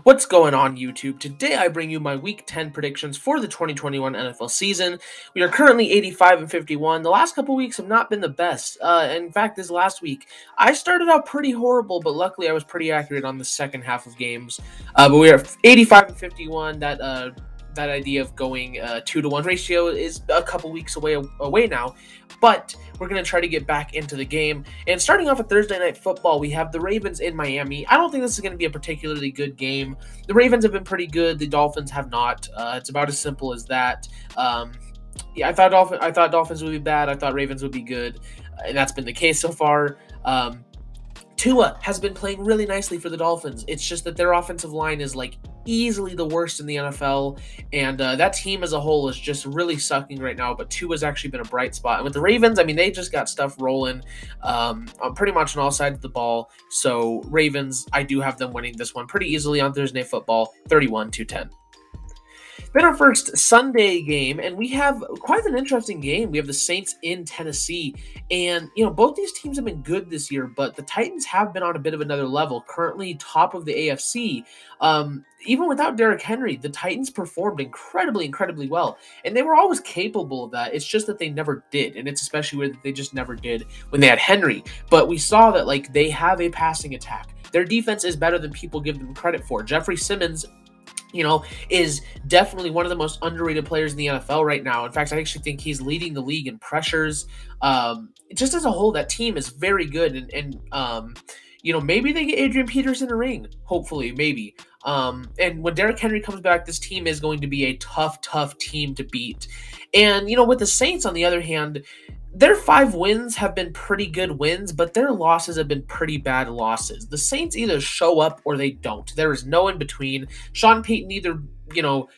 What's going on, YouTube? Today I bring you my Week 10 predictions for the 2021 NFL season. We are currently 85-51. The last couple weeks have not been the best. In fact, this last week, I started out pretty horrible, but luckily I was pretty accurate on the second half of games. But we are 85-51. That idea of going 2-to-1 ratio is a couple weeks away now, but we're going to try to get back into the game. And starting off with Thursday Night Football, we have the Ravens in Miami. I don't think this is going to be a particularly good game. The Ravens have been pretty good. The Dolphins have not. It's about as simple as that. Yeah, I thought Dolphins would be bad. I thought Ravens would be good, and that's been the case so far. Tua has been playing really nicely for the Dolphins. It's just that their offensive line is like easily the worst in the NFL, and that team as a whole is just really sucking right now, but Tua's actually been a bright spot. And with the Ravens, I mean, they just got stuff rolling on pretty much on all sides of the ball. So Ravens, I do have them winning this one pretty easily on Thursday Night Football, 31-10. Then our first Sunday game, and we have quite an interesting game. We have the Saints in Tennessee, and both these teams have been good this year, but the Titans have been on a bit of another level, currently top of the AFC. Even without Derrick Henry, the Titans performed incredibly well, and they were always capable of that. It's just that they never did, and it's especially where they just never did when they had Henry. But we saw that they have a passing attack. Their defense is better than people give them credit for. Jeffrey Simmons, is definitely one of the most underrated players in the NFL right now. In fact, I actually think he's leading the league in pressures. Just as a whole, that team is very good. And maybe they get Adrian Peterson a ring. Hopefully, maybe. And when Derrick Henry comes back, this team is going to be a tough team to beat. And, with the Saints, on the other hand, their 5 wins have been pretty good wins, but their losses have been pretty bad losses. The Saints either show up or they don't. There is no in between. Sean Payton either,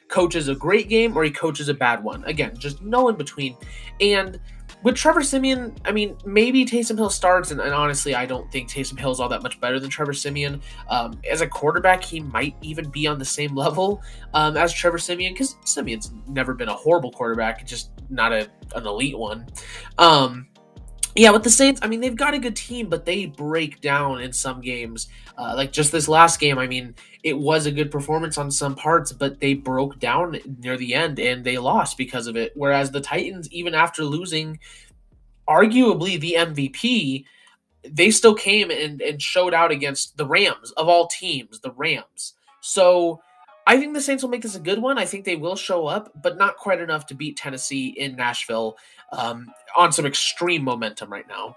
coaches a great game or he coaches a bad one. Again, just no in between. And with Trevor Siemian, I mean, maybe Taysom Hill starts, and honestly, I don't think Taysom Hill is all that much better than Trevor Siemian. As a quarterback, he might even be on the same level as Trevor Siemian, because Siemian's never been a horrible quarterback, just not an elite one. Yeah, with the Saints, I mean, they've got a good team, but they break down in some games. Like just this last game, I mean, it was a good performance on some parts, but they broke down near the end and they lost because of it. Whereas the Titans, even after losing arguably the MVP, they still came and showed out against the Rams, of all teams, the Rams. So I think the Saints will make this a good one. I think they will show up, but not quite enough to beat Tennessee in Nashville on some extreme momentum right now.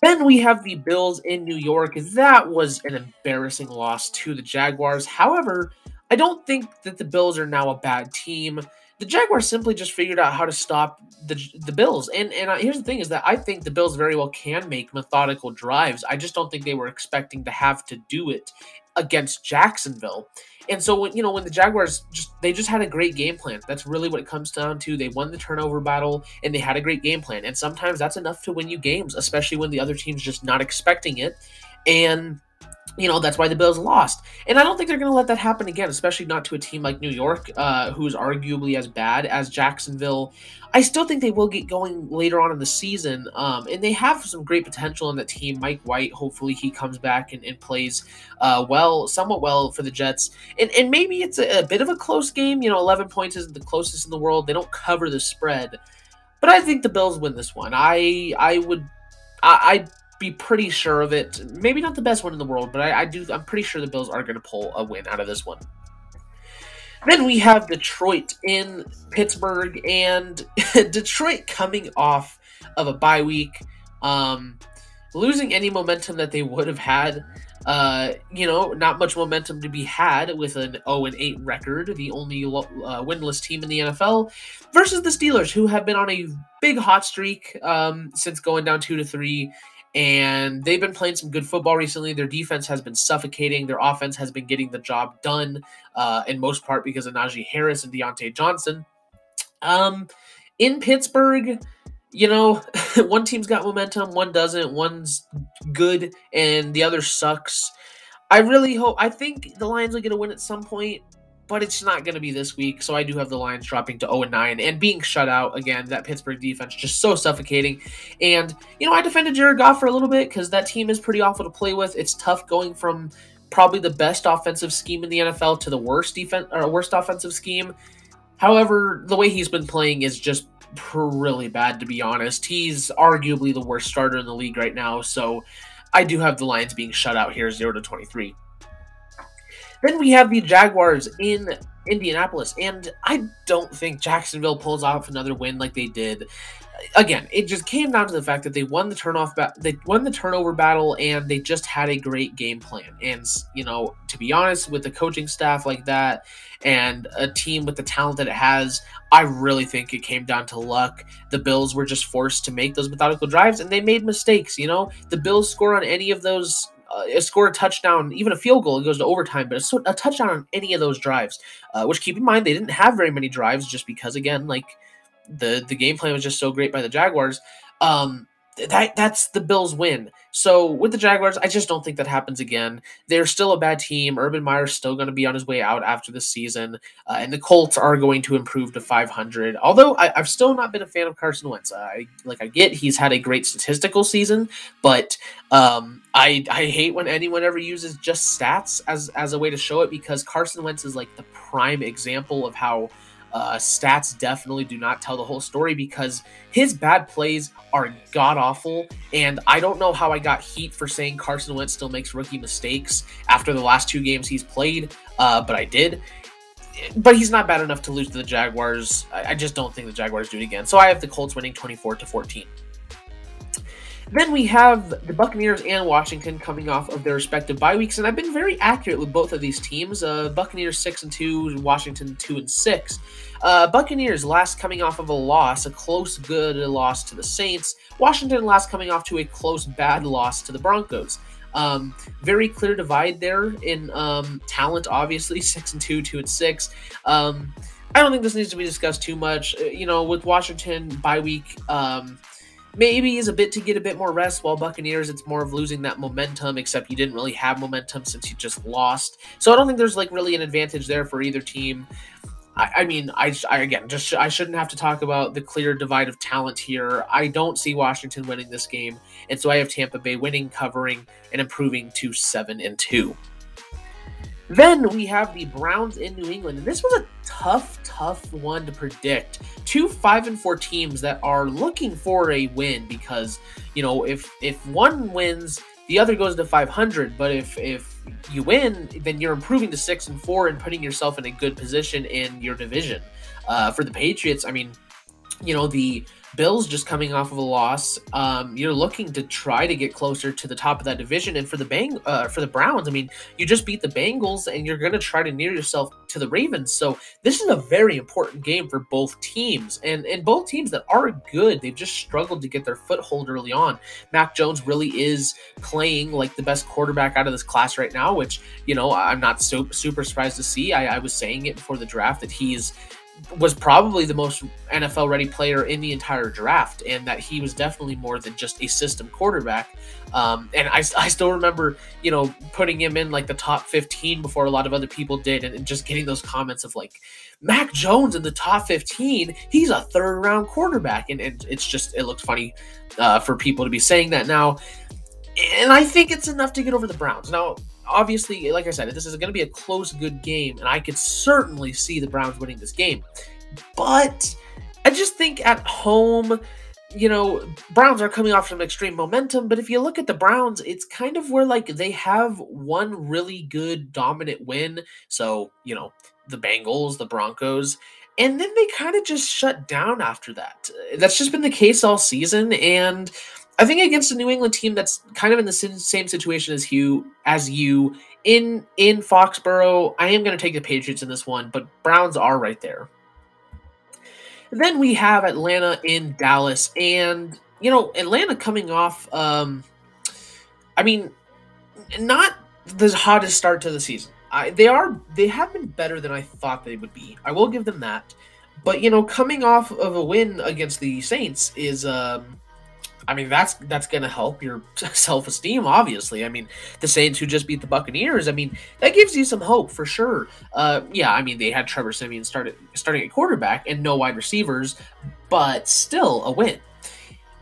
Then we have the Bills in New York. That was an embarrassing loss to the Jaguars. However, I don't think that the Bills are now a bad team. The Jaguars simply just figured out how to stop the Bills. And here's the thing is that I think the Bills very well can make methodical drives. I just don't think they were expecting to have to do it against Jacksonville. And so when the Jaguars they just had a great game plan. That's really what it comes down to. They won the turnover battle and they had a great game plan. And sometimes that's enough to win you games, especially when the other team's just not expecting it. And that's why the Bills lost. And I don't think they're going to let that happen again, especially not to a team like New York, who's arguably as bad as Jacksonville. I still think they will get going later on in the season, and they have some great potential in that team. Mike White, hopefully he comes back and plays somewhat well for the Jets. And maybe it's a bit of a close game. 11 points isn't the closest in the world. They don't cover the spread. But I think the Bills win this one. I'd be pretty sure of it. Maybe not the best one in the world, but I'm pretty sure the Bills are going to pull a win out of this one. Then we have Detroit in Pittsburgh, and Detroit coming off of a bye week, losing any momentum that they would have had. Not much momentum to be had with an 0-8 record, the only winless team in the NFL, versus the Steelers, who have been on a big hot streak since going down 2-3. and they've been playing some good football recently. Their defense has been suffocating. Their offense has been getting the job done, in most part because of Najee Harris and Deontay Johnson. In Pittsburgh, one team's got momentum, one doesn't, one's good, and the other sucks. I think the Lions will get a win at some point, but it's not going to be this week. So I do have the Lions dropping to 0-9 and being shut out again. That Pittsburgh defense just so suffocating. And, I defended Jared Goff for a little bit because that team is pretty awful to play with. It's tough going from probably the best offensive scheme in the NFL to the worst offensive scheme. However, the way he's been playing is just really bad, to be honest. He's arguably the worst starter in the league right now. So I do have the Lions being shut out here 0-23. Then we have the Jaguars in Indianapolis, and I don't think Jacksonville pulls off another win like they did. Again, it just came down to the fact that they won the turnover battle, and they just had a great game plan. And to be honest, with a coaching staff like that and a team with the talent that it has, I really think it came down to luck. The Bills were just forced to make those methodical drives, and they made mistakes. The Bills score on any of those. Score a touchdown, even a field goal, it goes to overtime, but a touchdown on any of those drives, which keep in mind, they didn't have very many drives just because, again, the game plan was just so great by the Jaguars. That's the Bills win. So with the Jaguars, I just don't think that happens again. They're still a bad team. Urban Meyer's still going to be on his way out after this season, and the Colts are going to improve to 500. Although I've still not been a fan of Carson Wentz. I get he's had a great statistical season, but I hate when anyone ever uses just stats as a way to show it, because Carson Wentz is like the prime example of how stats definitely do not tell the whole story, because his bad plays are god-awful, and I don't know how I got heat for saying Carson Wentz still makes rookie mistakes after the last 2 games he's played, but I did. But he's not bad enough to lose to the Jaguars. I just don't think the Jaguars do it again. So I have the Colts winning 24-14. Then we have the Buccaneers and Washington coming off of their respective bye weeks, and I've been very accurate with both of these teams. Buccaneers 6-2, Washington 2-6. Buccaneers last coming off of a loss, a close good loss to the Saints. Washington last coming off to a close bad loss to the Broncos. Very clear divide there in talent, obviously 6-2, 2-6. I don't think this needs to be discussed too much. With Washington bye week, maybe is a bit to get a bit more rest, while Buccaneers, it's more of losing that momentum, except you didn't really have momentum since you just lost. So I don't think there's really an advantage there for either team. I shouldn't have to talk about the clear divide of talent here. I don't see Washington winning this game, and so I have Tampa Bay winning, covering, and improving to 7-2. Then we have the Browns in New England, and this was a tough one to predict. 2 5-4 teams that are looking for a win, because if one wins, the other goes to 500. But if you win, then you're improving to 6-4 and putting yourself in a good position in your division. For the Patriots, the Bills just coming off of a loss. You're looking to try to get closer to the top of that division, and for the Browns, you just beat the Bengals, and you're going to try to near yourself to the Ravens. So this is a very important game for both teams, and both teams that are good. They've just struggled to get their foothold early on. Mac Jones really is playing like the best quarterback out of this class right now, which I'm not super surprised to see. I was saying it before the draft that was probably the most NFL ready player in the entire draft, and that he was definitely more than just a system quarterback. And I still remember, putting him in the top 15 before a lot of other people did, and just getting those comments of Mac Jones in the top 15, he's a 3rd round quarterback. And it looks funny for people to be saying that now. And I think it's enough to get over the Browns. Now, obviously, like I said, this is going to be a close, good game, and I could certainly see the Browns winning this game. But I just think at home, Browns are coming off some extreme momentum, but if you look at the Browns, it's kind of where they have one really good dominant win. So, the Bengals, the Broncos, and then they kind of just shut down after that. That's just been the case all season, and I think against a New England team that's kind of in the same situation as you in Foxborough, I am going to take the Patriots in this one, but Browns are right there. Then we have Atlanta in Dallas, and Atlanta coming off I mean, not the hottest start to the season. They have been better than I thought they would be. I will give them that. But coming off of a win against the Saints is I mean, that's going to help your self-esteem, obviously. I mean, the Saints who just beat the Buccaneers, I mean, that gives you some hope for sure. Yeah, I mean, they had Trevor Siemian starting at quarterback and no wide receivers, but still a win.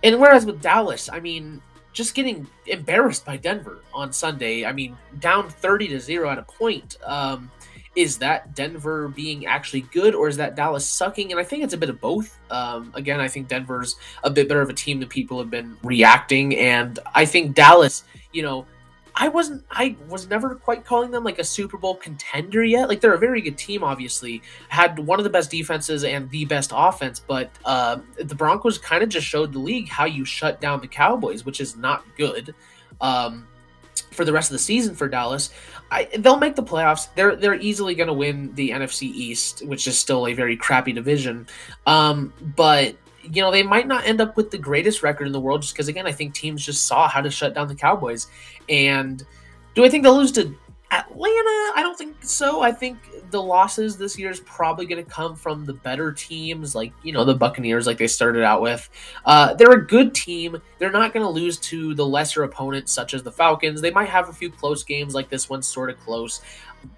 And whereas with Dallas, I mean, just getting embarrassed by Denver on Sunday, I mean, down 30-0 at a point. Is that Denver being actually good, or is that Dallas sucking? And I think it's a bit of both. Again, I think Denver's a bit better of a team than people have been reacting, and I think Dallas, I was never quite calling them like a Super Bowl contender yet. Like, they're a very good team, obviously, had one of the best defenses and the best offense, but the Broncos kind of just showed the league how you shut down the Cowboys, which is not good. For the rest of the season for Dallas, they'll make the playoffs. They're easily going to win the NFC East, which is still a very crappy division. But they might not end up with the greatest record in the world, just because, again, I think teams just saw how to shut down the Cowboys. And do I think they'll lose to Atlanta? I don't think so. I think the losses this year is probably going to come from the better teams, like, the Buccaneers, like they started out with. They're a good team. They're not going to lose to the lesser opponents, such as the Falcons. They might have a few close games, like this one's sort of close.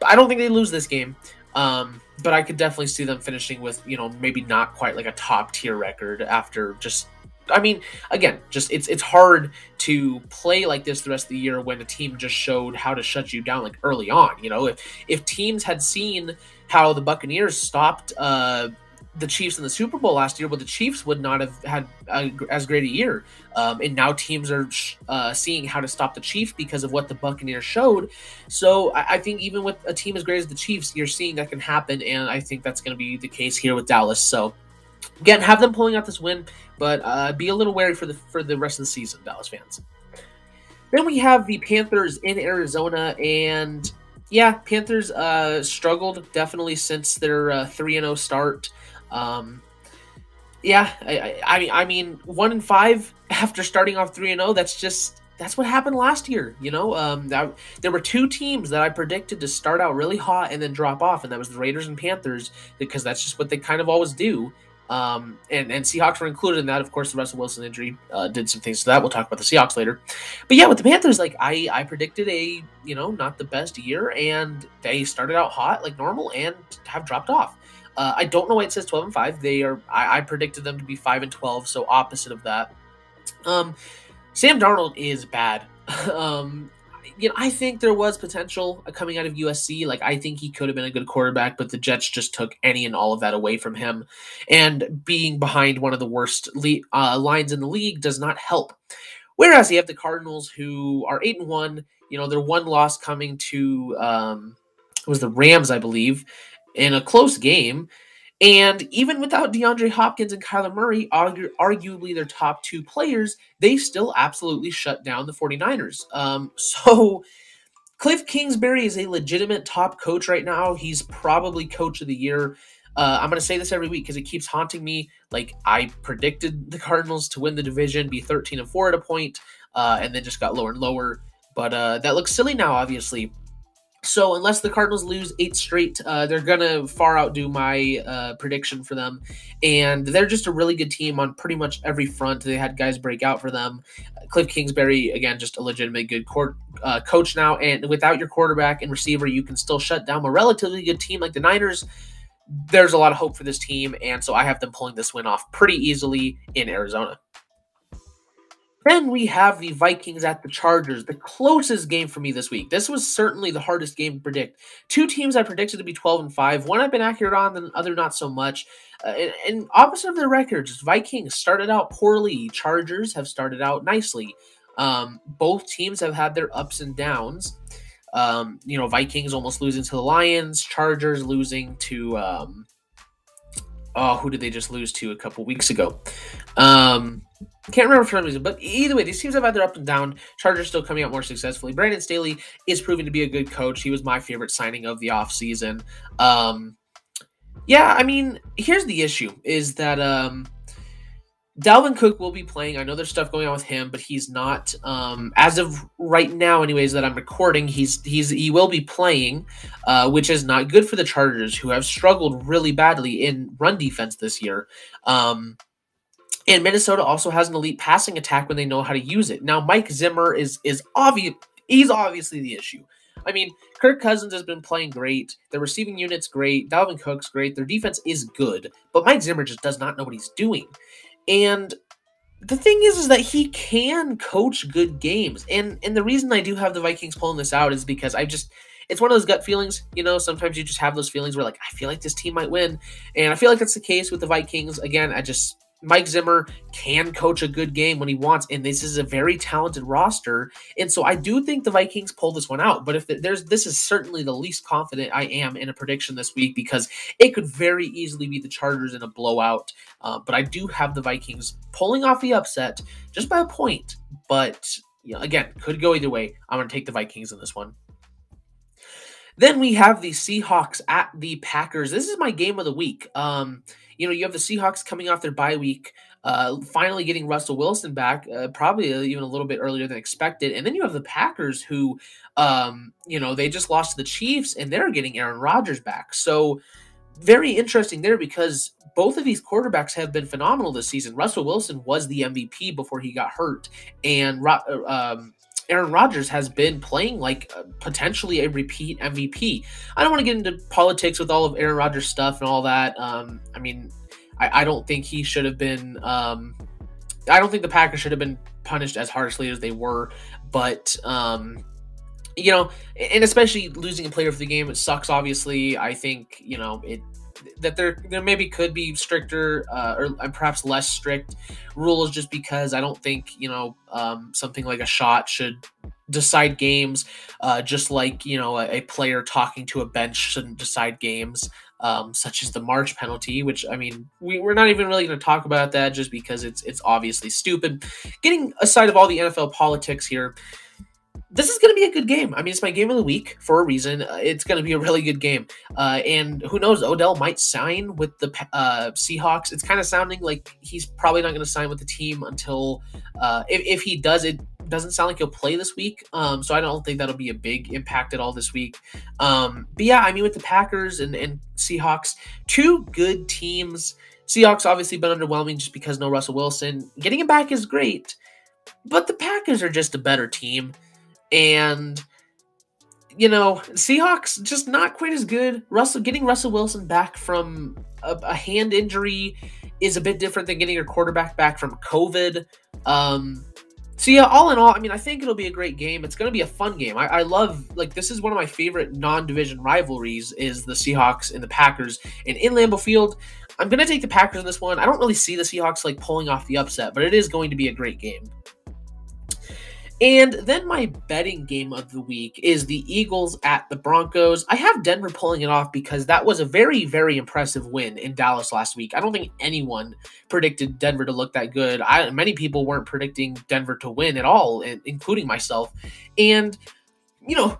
I don't think they lose this game. But I could definitely see them finishing with, maybe not quite like a top tier record after just, I mean, again, just it's hard to play like this the rest of the year when a team just showed how to shut you down like early on. If teams had seen how the Buccaneers stopped the Chiefs in the Super Bowl last year, well, the Chiefs would not have had as great a year. And now teams are seeing how to stop the Chiefs because of what the Buccaneers showed. So I think even with a team as great as the Chiefs, you're seeing that can happen. And I think that's going to be the case here with Dallas. So again, have them pulling out this win, but be a little wary for the rest of the season, Dallas fans. Then we have the Panthers in Arizona, and yeah, Panthers struggled definitely since their 3-0 start. Yeah, I mean 1-5 after starting off 3-0. That's what happened last year. There were two teams that I predicted to start out really hot and then drop off, and that was the Raiders and Panthers, because that's just what they kind of always do. And Seahawks were included in that. Of course, the Russell Wilson injury did some things to that. We'll talk about the Seahawks later. But yeah, with the Panthers, like I predicted a not the best year, and they started out hot like normal and have dropped off. I don't know why it says 12-5. I predicted them to be 5-12, so opposite of that. Sam Darnold is bad. I think there was potential coming out of USC. Like, I think he could have been a good quarterback, but the Jets just took any and all of that away from him. And being behind one of the worst lines in the league does not help. Whereas you have the Cardinals, who are 8-1. Their one loss coming to was the Rams, I believe, in a close game. And even without DeAndre Hopkins and Kyler Murray, arguably their top two players, they still absolutely shut down the 49ers. So Cliff Kingsbury is a legitimate top coach right now. He's probably coach of the year. I'm going to say this every week because it keeps haunting me. Like, I predicted the Cardinals to win the division, be 13-4 at a point, and then just got lower and lower. But that looks silly now, obviously. So unless the Cardinals lose 8 straight, they're going to far outdo my prediction for them. And they're just a really good team on pretty much every front. They had guys break out for them. Cliff Kingsbury, again, just a legitimate good coach now. And without your quarterback and receiver, you can still shut down a relatively good team like the Niners. There's a lot of hope for this team. And so I have them pulling this win off pretty easily in Arizona. Then we have the Vikings at the Chargers, the closest game for me this week. This was certainly the hardest game to predict. Two teams I predicted to be 12-5. One I've been accurate on, the other not so much. And opposite of their records, Vikings started out poorly. Chargers have started out nicely. Both teams have had their ups and downs. Vikings almost losing to the Lions. Chargers losing to who did they just lose to a couple weeks ago? Can't remember for some reason, but either way, these teams have had their up and down. Chargers still coming out more successfully. Brandon Staley is proving to be a good coach. He was my favorite signing of the offseason. Yeah, I mean, here's the issue, is that Dalvin Cook will be playing. I know there's stuff going on with him, but he's not as of right now, anyways, that I'm recording. He will be playing, which is not good for the Chargers, who have struggled really badly in run defense this year. And Minnesota also has an elite passing attack when they know how to use it. Now, Mike Zimmer is obvious. He's obviously the issue. I mean, Kirk Cousins has been playing great. Their receiving unit's great. Dalvin Cook's great. Their defense is good. But Mike Zimmer just does not know what he's doing. And the thing is that he can coach good games. And the reason I do have the Vikings pulling this out is because it's one of those gut feelings. Sometimes you just have those feelings where, like, I feel like this team might win. And I feel like that's the case with the Vikings. Again, Mike Zimmer can coach a good game when he wants, and this is a very talented roster. And so I do think the Vikings pull this one out. But if this is certainly the least confident I am in a prediction this week, because it could very easily be the Chargers in a blowout. But I do have the Vikings pulling off the upset just by a point. But again, could go either way. I'm going to take the Vikings in this one. Then we have the Seahawks at the Packers. This is my game of the week. You have the Seahawks coming off their bye week, finally getting Russell Wilson back, probably even a little bit earlier than expected. And then you have the Packers who, they just lost to the Chiefs, and they're getting Aaron Rodgers back. So very interesting there, because both of these quarterbacks have been phenomenal this season. Russell Wilson was the MVP before he got hurt, and Aaron Rodgers has been playing like potentially a repeat MVP. I don't want to get into politics with all of Aaron Rodgers stuff and all that. I don't think he should have been. I don't think the Packers should have been punished as harshly as they were. But and especially losing a player for the game, it sucks. Obviously, I think that there maybe could be stricter or perhaps less strict rules, just because I don't think something like a shot should decide games, just like a player talking to a bench shouldn't decide games, such as the march penalty, which we're not even really going to talk about that, just because it's obviously stupid. Getting aside of all the NFL politics here, this is going to be a good game. It's my game of the week for a reason. It's going to be a really good game. And who knows, Odell might sign with the Seahawks. It's kind of sounding like he's probably not going to sign with the team until, if he does, it doesn't sound like he'll play this week. So I don't think that'll be a big impact at all this week. But yeah, with the Packers and Seahawks, two good teams. Seahawks obviously been underwhelming just because no Russell Wilson. Getting him back is great, but the Packers are just a better team. And, Seahawks just not quite as good. Getting Russell Wilson back from a hand injury is a bit different than getting your quarterback back from COVID. So yeah, all in all, I think it'll be a great game. It's going to be a fun game. I love, this is one of my favorite non-division rivalries, is the Seahawks and the Packers. And in Lambeau Field, I'm going to take the Packers in this one. I don't really see the Seahawks pulling off the upset, but it is going to be a great game. And then my betting game of the week is the Eagles at the Broncos. I have Denver pulling it off because that was a very, very impressive win in Dallas last week. I don't think anyone predicted Denver to look that good. Many people weren't predicting Denver to win at all, including myself. And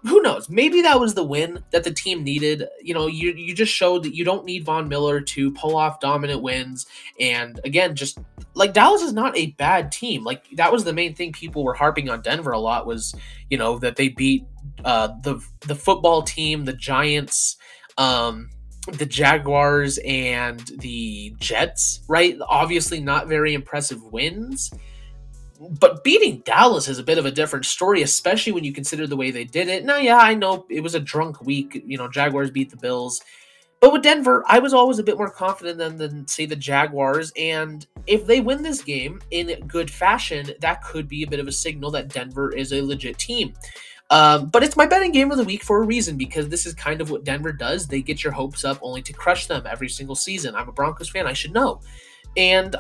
who knows? Maybe that was the win that the team needed. You just showed that you don't need Von Miller to pull off dominant wins. And again, just Dallas is not a bad team. That was the main thing people were harping on Denver a lot, was that they beat the football team, the Giants, the Jaguars, and the Jets. Right? Obviously, not very impressive wins. But beating Dallas is a bit of a different story, especially when you consider the way they did it. Now, yeah, I know it was a drunk week. Jaguars beat the Bills. But with Denver, I was always a bit more confident than say, the Jaguars. And if they win this game in good fashion, that could be a bit of a signal that Denver is a legit team. But it's my betting game of the week for a reason, because this is kind of what Denver does. They get your hopes up only to crush them every single season. I'm a Broncos fan. I should know. And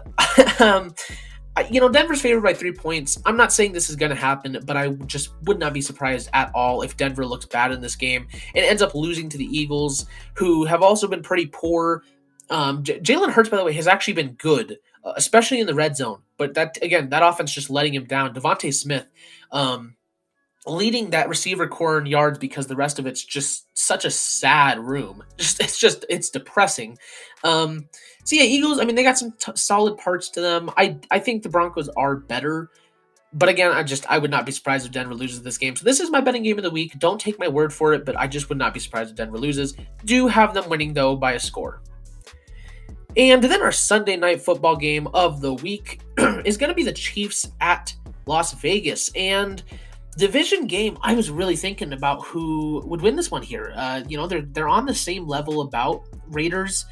Denver's favored by 3 points. I'm not saying this is going to happen, but I just would not be surprised at all if Denver looks bad in this game and ends up losing to the Eagles, who have also been pretty poor. Jalen Hurts, by the way, has actually been good, especially in the red zone. But that offense just letting him down. Devontae Smith, leading that receiver core in yards because the rest of it's just such a sad room. It's depressing. So yeah, Eagles, I mean, they got some solid parts to them. I think the Broncos are better. But again, I would not be surprised if Denver loses this game. So this is my betting game of the week. Don't take my word for it, but I just would not be surprised if Denver loses. Do have them winning, though, by a score. And then our Sunday night football game of the week is going to be the Chiefs at Las Vegas. And division game, I was really thinking about who would win this one here. They're on the same level about Raiders,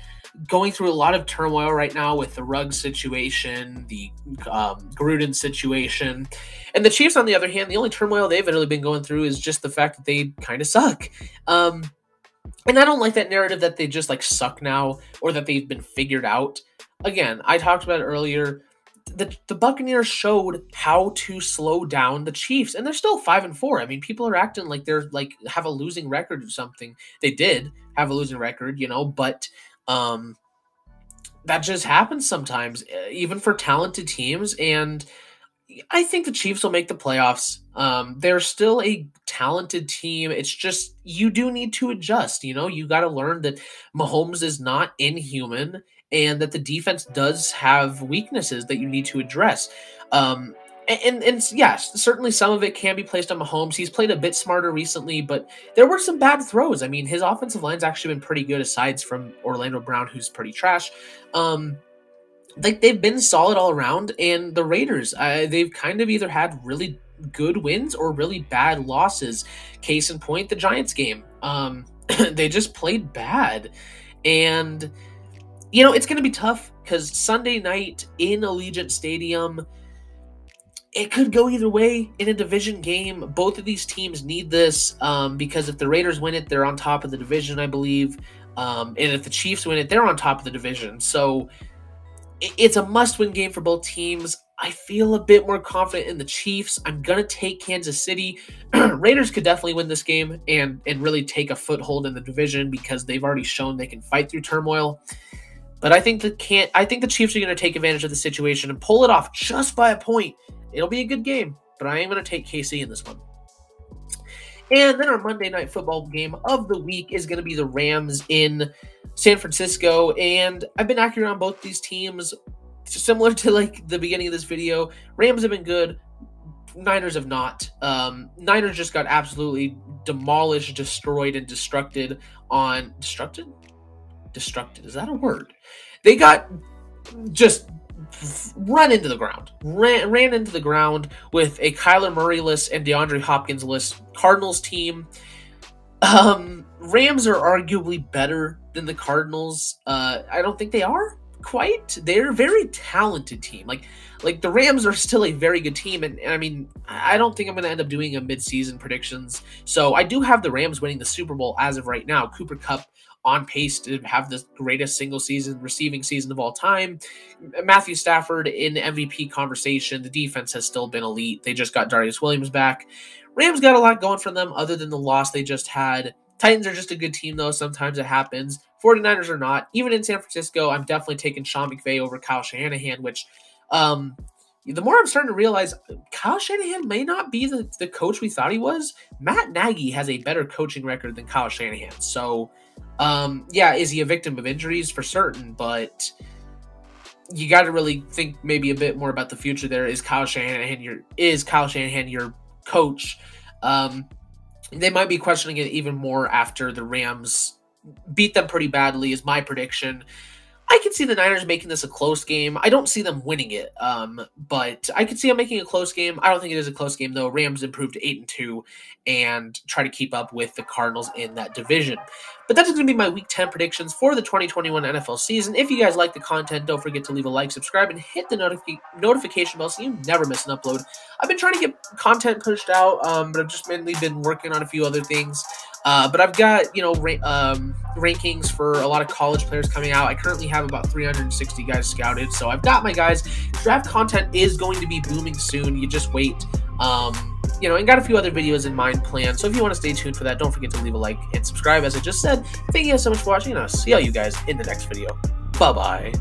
going through a lot of turmoil right now with the Ruggs situation, the Gruden situation. And the Chiefs, on the other hand, the only turmoil they've really been going through is just the fact that they kind of suck. And I don't like that narrative that they just like suck now or that they've been figured out. Again, I talked about it earlier. The Buccaneers showed how to slow down the Chiefs, and they're still 5-4. I mean, people are acting like they're like have a losing record or something. They did have a losing record, but that just happens sometimes, even for talented teams. And I think the Chiefs will make the playoffs. They're still a talented team. It's just you do need to adjust. You got to learn that Mahomes is not inhuman and that the defense does have weaknesses that you need to address. And yes, certainly some of it can be placed on Mahomes. He's played a bit smarter recently, but there were some bad throws. I mean, his offensive line's actually been pretty good, aside from Orlando Brown, who's pretty trash. They've been solid all around, and the Raiders, they've kind of either had really good wins or really bad losses. Case in point, the Giants game. They just played bad, and it's going to be tough because Sunday night in Allegiant Stadium, it could go either way in a division game. Both of these teams need this because if the Raiders win it, they're on top of the division, I believe. And if the Chiefs win it, they're on top of the division. So it's a must-win game for both teams. I feel a bit more confident in the Chiefs. I'm going to take Kansas City. Raiders could definitely win this game and really take a foothold in the division because they've already shown they can fight through turmoil. But I think the Chiefs are going to take advantage of the situation and pull it off just by a point. It'll be a good game, but I am going to take KC in this one. And then our Monday night football game of the week is going to be the Rams in San Francisco. And I've been accurate on both these teams, similar to like the beginning of this video. Rams have been good. Niners have not. Niners just got absolutely demolished, destroyed, and destructed. Destructed, is that a word? They got just run into the ground. Ran into the ground with a Kyler Murray-less and DeAndre Hopkins-less Cardinals team. Rams are arguably better than the Cardinals. I don't think they are quite. They're a very talented team. Like the Rams are still a very good team, and I mean, I don't think I'm going to end up doing a mid-season predictions. So I do have the Rams winning the Super Bowl as of right now. Cooper Kupp on pace to have the greatest single season receiving season of all time. Matthew Stafford in MVP conversation. The defense has still been elite. They just got Darius Williams back. Rams got a lot going for them other than the loss they just had. Titans are just a good team, though. Sometimes it happens. 49ers are not. Even in San Francisco, I'm definitely taking Sean McVay over Kyle Shanahan, which the more I'm starting to realize Kyle Shanahan may not be the coach we thought he was. Matt Nagy has a better coaching record than Kyle Shanahan. So, yeah, is he a victim of injuries? For certain, but you got to really think maybe a bit more about the future there. Is Kyle Shanahan your coach? They might be questioning it even more after the Rams beat them pretty badly, is my prediction. I could see the Niners making this a close game. I don't see them winning it, but I could see them making a close game. I don't think it is a close game, though. Rams improved to 8-2 and try to keep up with the Cardinals in that division. But that's going to be my Week 10 predictions for the 2021 NFL season. If you guys like the content, don't forget to leave a like, subscribe, and hit the notification bell so you never miss an upload. I've been trying to get content pushed out, but I've just mainly been working on a few other things. But I've got, rankings for a lot of college players coming out. I currently have about 360 guys scouted, so I've got my guys. Draft content is going to be booming soon. You just wait. And got a few other videos in mind planned. So if you want to stay tuned for that, don't forget to leave a like and subscribe. As I just said, thank you guys so much for watching, and I'll see all you guys in the next video. Bye-bye.